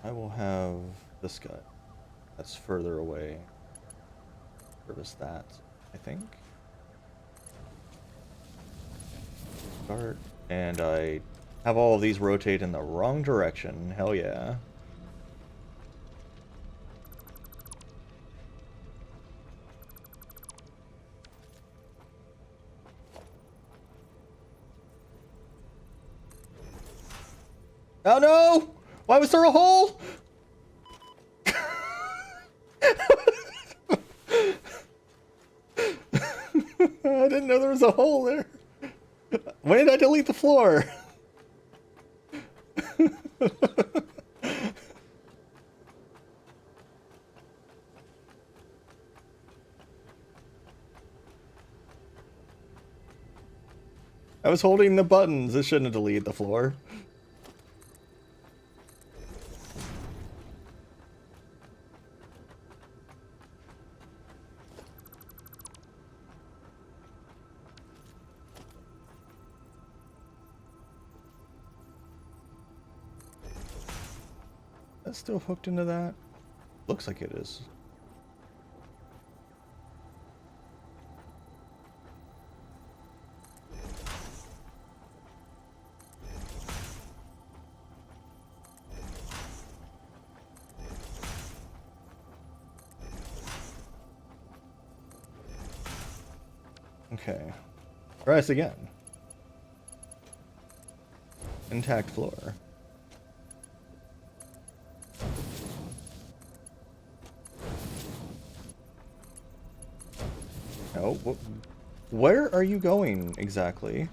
S1: I will have this guy. That's further away. Service that, I think. Start. And I have all of these rotate in the wrong direction. Hell yeah. Oh no! Why was there a hole? I didn't know there was a hole there. When did I delete the floor? I was holding the buttons. It shouldn't have deleted the floor. that still hooked into that? Looks like it is. Okay. Try this again. Intact floor. No, where are you going exactly?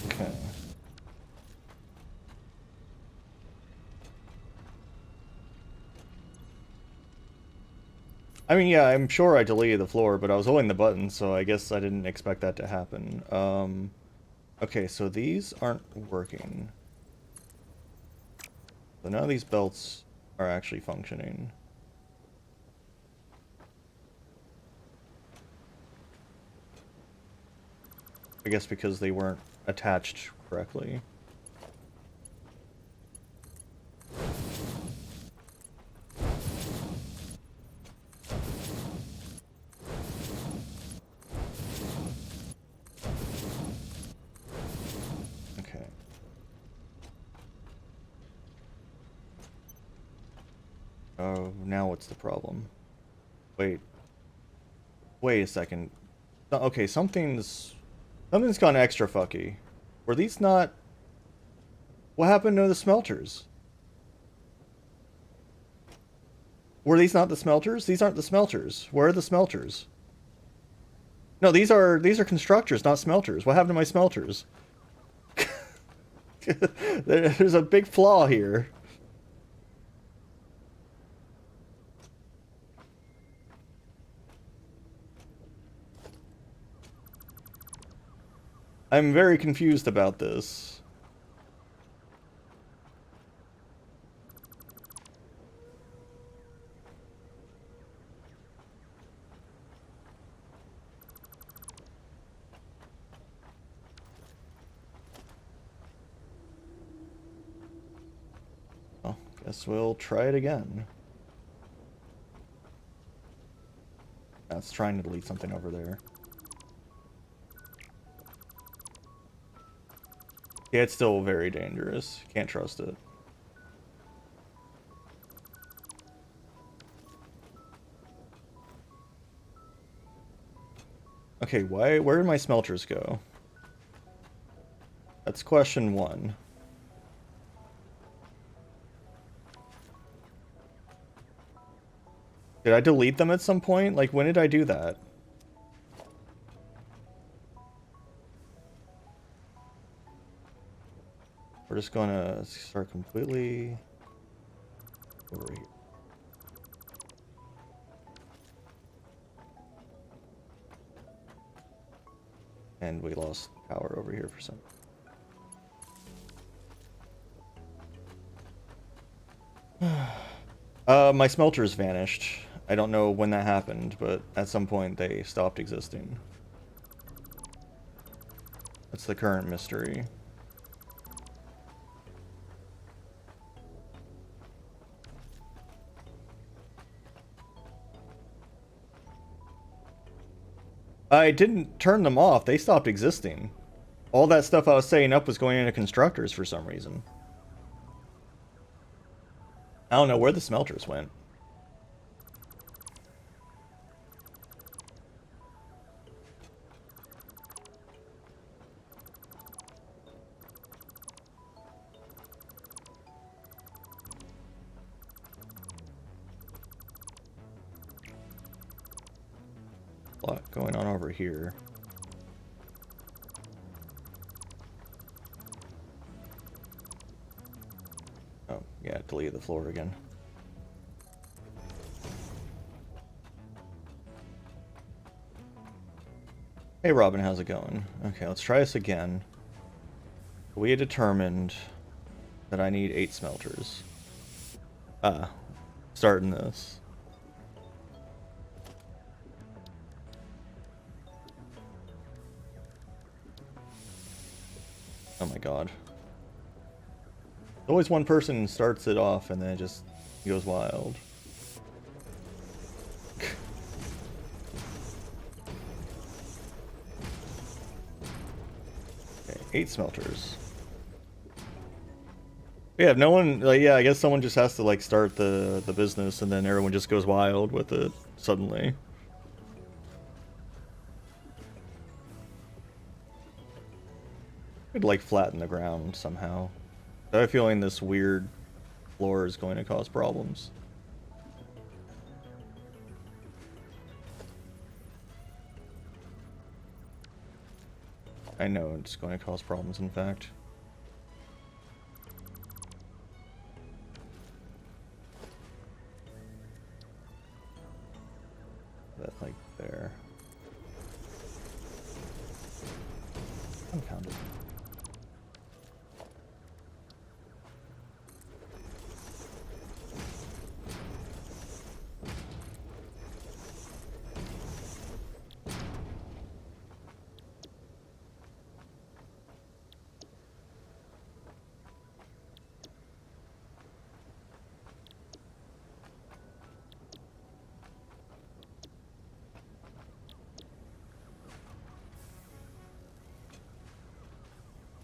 S1: Okay. I mean, yeah, I'm sure I deleted the floor, but I was holding the button, so I guess I didn't expect that to happen. Okay, so these aren't working. So none of these belts are actually functioning. I guess because they weren't attached correctly. Okay. Oh, now what's the problem? Wait. Wait a second. Okay, something's gone extra fucky. Were these not... What happened to the smelters? Were these not the smelters? These aren't the smelters. Where are the smelters? No, these are constructors, not smelters. What happened to my smelters? There's a big flaw here. I'm very confused about this. Well, guess we'll try it again. That's trying to delete something over there. Yeah, it's still very dangerous. Can't trust it. Okay, where did my smelters go? That's question one. Did I delete them at some point? Like, when did I do that? We're just gonna start completely over here. And we lost power over here for some. My smelters vanished. I don't know when that happened, but at some point they stopped existing. That's the current mystery. I didn't turn them off. They stopped existing. All that stuff I was setting up was going into constructors for some reason. I don't know where the smelters went. A lot going on over here. Oh, yeah, delete the floor again. Hey Robin, how's it going? Okay, let's try this again. We had determined that I need 8 smelters. starting this. Oh my god. Always one person starts it off and then it just goes wild. Okay, 8 smelters. Yeah, if no one, like, yeah, I guess someone just has to, like, start the business and then everyone just goes wild with it suddenly. Could, like, flatten the ground somehow. I have a feeling this weird floor is going to cause problems. I know it's going to cause problems, in fact. That, like, there. Confounded.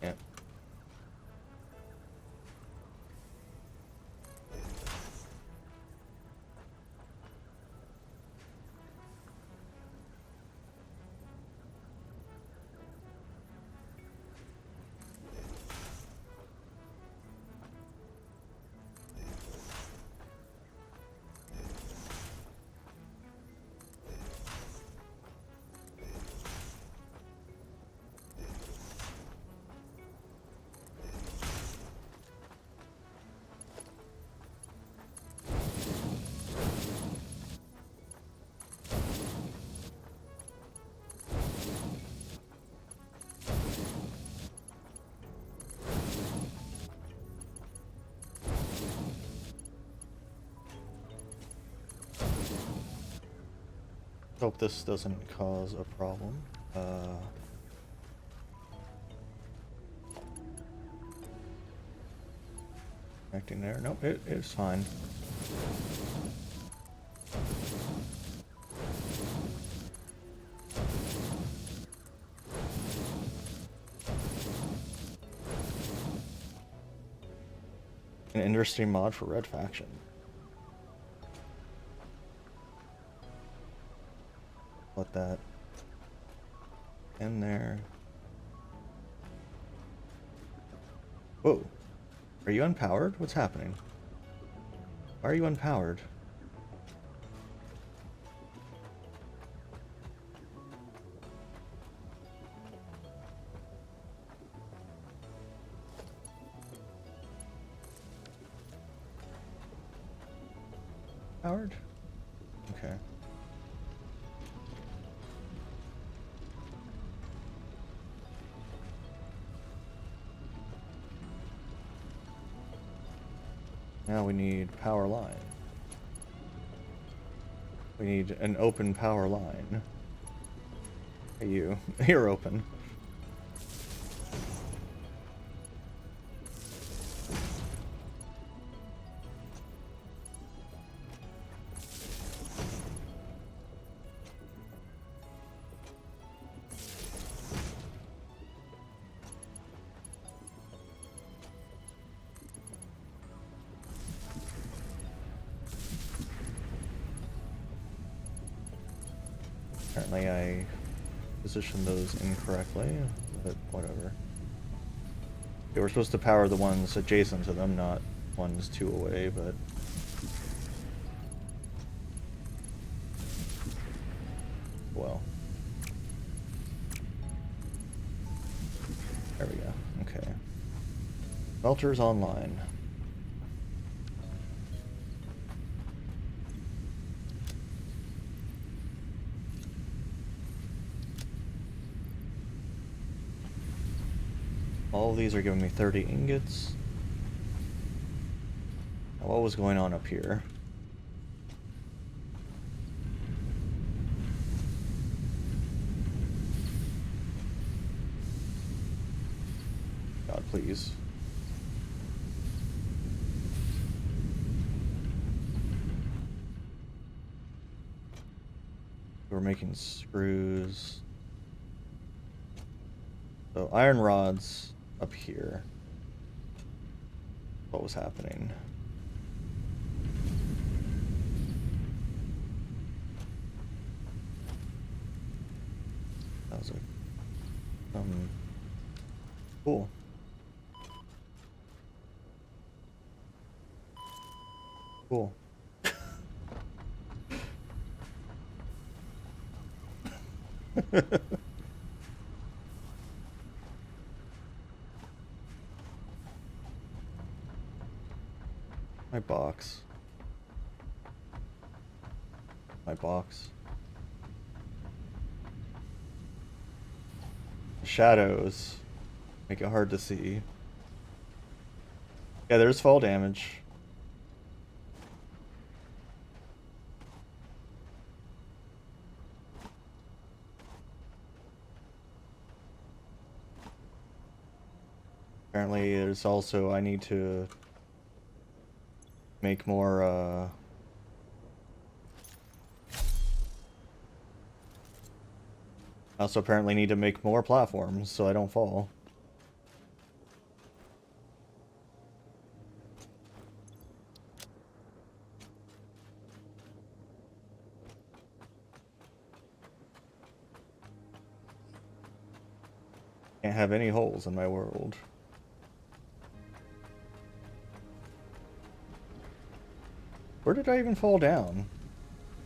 S1: Yeah. Hope this doesn't cause a problem. Connecting there. Nope, it's fine. An interesting mod for Red Faction. Let that in there. Whoa. Are you unpowered? What's happening? Why are you unpowered? Powered? Okay. Now we need power line. We need an open power line. Hey, you. You're open. Apparently I positioned those incorrectly, but whatever. Okay, we're supposed to power the ones adjacent to them, not ones 2 away, but... well. There we go. Okay. Smelter's online. All of these are giving me 30 ingots. What was going on up here? God, please. We're making screws. So iron rods up here. What was happening? That was a cool. Cool. My box. My box. Shadows make it hard to see. Yeah, there's fall damage. Apparently there's also, I need to make more, I also apparently need to make more platforms so I don't fall. Can't have any holes in my world. Where did I even fall down?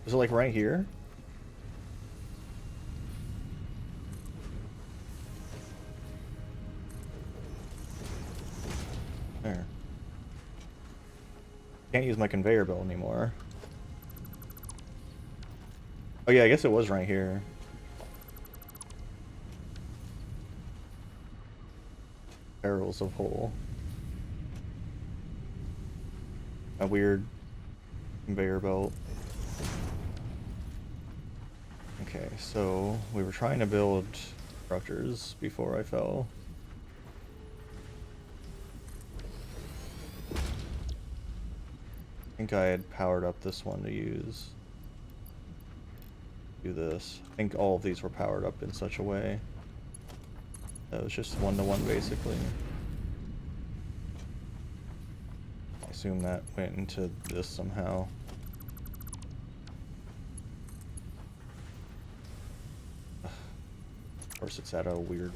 S1: Was it like right here? There. Can't use my conveyor belt anymore. Oh yeah, I guess it was right here. Barrels of hole. A weird conveyor belt. Okay, so we were trying to build structures before I fell. I think I had powered up this one to use. Do this. I think all of these were powered up in such a way that it was just 1-to-1 basically. I assume that went into this somehow. Of course it's at a weird...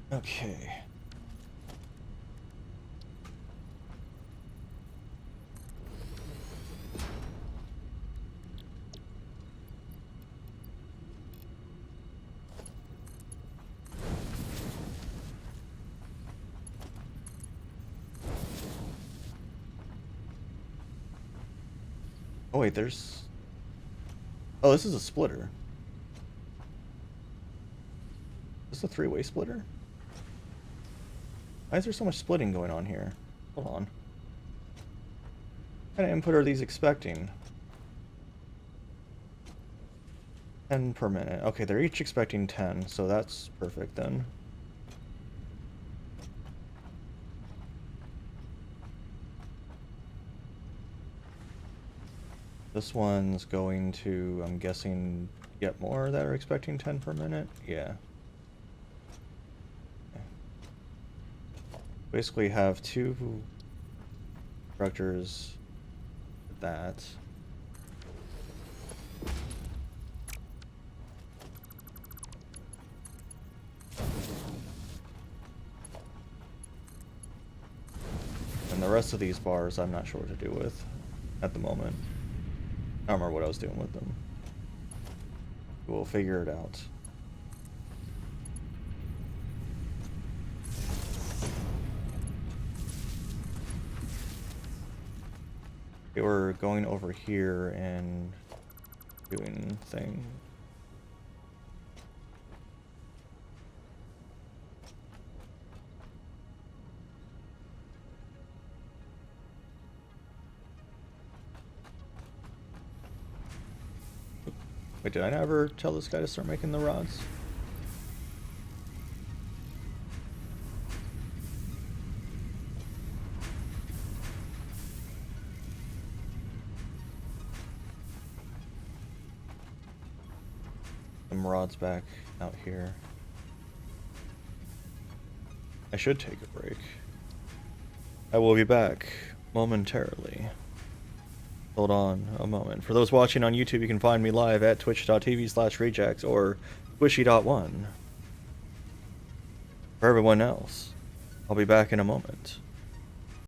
S1: Okay. Oh wait, there's... Oh, this is a splitter. Is this a three-way splitter? Why is there so much splitting going on here? Hold on. What kind of input are these expecting? 10 per minute. Okay, they're each expecting 10, so that's perfect then. This one's going to, I'm guessing, get more that are expecting 10 per minute? Yeah. Okay. Basically have two structures with that. And the rest of these bars I'm not sure what to do with at the moment. I don't remember what I was doing with them. We'll figure it out. Okay, we're going over here and doing thing. Wait, did I never tell this guy to start making the rods? Some rods back out here. I should take a break. I will be back momentarily. Hold on a moment. For those watching on YouTube, you can find me live at twitch.tv/Rejax or squishy.1. For everyone else, I'll be back in a moment.